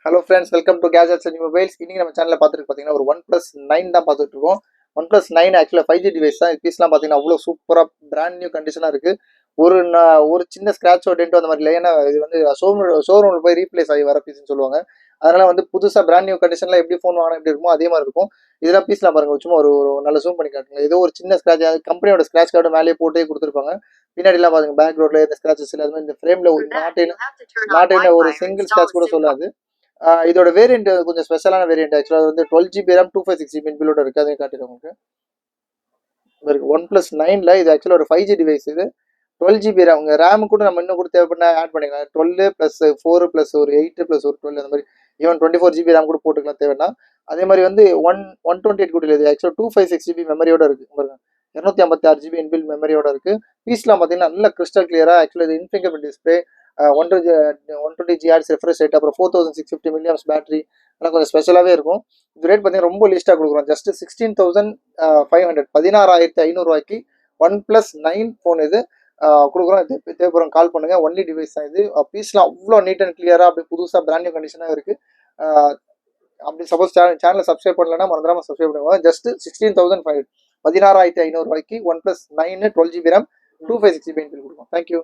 Hello friends, welcome to gadgets and mobiles. இன்னைக்கு நம்ம சேனலில் பார்த்துட்டு பார்த்தீங்கன்னா ஒரு OnePlus 9 தான் பார்த்துட்டு இருக்கோம். OnePlus 9 ஆக்சுவலாக 5G டிவைஸ் தான். பீஸ்லாம் பார்த்தீங்கன்னா அவ்வளோ சூப்பராக பிராண்ட் நியூ கண்டிஷனாக இருக்குது. ஒரு சின்ன ஸ்க்ராட்ச் டென்ட் அந்த மாதிரி இல்லை. ஏன்னா இது வந்து ஷோரூமில் போய் ரீப்ளேஸ் ஆகி வர பீஸ்ன்னு சொல்லுவாங்க. அதனால வந்து புதுசாக பிராண்ட் நியூ கண்டிஷனில் எப்படி ஃபோன் வாங்கினா எப்படி இருக்குமோ அதே மாதிரி இருக்கும். இதெல்லாம் பீஸ்லாம் பாருங்க, சும்மா ஒரு ஒரு நல்ல ஜூம் பண்ணி காட்டுங்க. ஏதோ ஒரு சின்ன ஸ்க்ராட்ச், கம்பெனியோட ஸ்க்ராட்ச் கார்டு மேலேயே போட்டே கொடுத்துருப்பாங்க. பின்னாடிலாம் பாருங்க, பேக் ரோட்ல இந்த ஸ்க்ராச்சஸ் இல்லை. அது மாதிரி இந்த ஃப்ரேமில் ஒரு நாட்டின ஒரு சிங்கிள் ஸ்க்ராட்ச் கூட சொல்லாது. இதோட வேரியன்ட் கொஞ்சம் ஸ்பெஷலான வேரியன்ட். ஆக்சுவலாக வந்து 12GB RAM 256GB பில்லோட இருக்குது. அதையும் காட்டிடுறேன் உங்களுக்கு. OnePlus 9ல இது ஆக்சுவலாக ஒரு 5G டிவைஸ். இது 12GB RAM. உங்கள் ரேம் கூட நம்ம இன்னும் கூட தேவைப்பட்ட ஆட் பண்ணிக்கலாம். 12 + 4 + ஒரு 8 + ஒரு 12 அந்த மாதிரி ஈவன் 24GB RAM கூட போட்டுக்கலாம் தேவைன்னா. அதே மாதிரி வந்து 128 கூட இல்லை. இது ஆக்சுவலாக 256GB மெமரியோட இருக்குது. பாருங்க, 256GB இன்பில்ட் மெமரியோட இருக்குது. பீஸ்லாம் பார்த்தீங்கன்னா நல்ல கிறிஸ்டல் கிளியராக. ஆக்சுவலாக இது இன்ஃபிங்கர் டிஸ்பிளே, 120Hz ரெஃப்ரெஷ் ரேட், அப்புறம் 4650 mAh பேட்டரி. ஆனால் கொஞ்சம் ஸ்பெஷலாகவே இருக்கும். இது ரேட் பார்த்தீங்கன்னா ரொம்ப லிஸ்ட்டாக கொடுக்குறோம். ஜஸ்ட் 16,500 16,500 OnePlus 9 ஃபோன் இது கொடுக்குறோம். தேவைப்படுறோம் கால் பண்ணுங்கள். ஒன்லி டிவைஸ் தான் இது. பீஸ்லாம் அவ்வளோ நீட் அண்ட் கிளியராக அப்படி புதுசாக பிராண்ட் நியூ கண்டிஷனாக இருக்குது. அப்படி சப்போஸ் சேனலை சப்ஸ்கிரைப் பண்ணலன்னா மறந்துடாமல் சப்ஸ்கிரைப் பண்ணுவாங்க. Just 16,500 16,500 OnePlus 9 12GB RAM 256GB கொடுக்கும். தேங்க்யூ.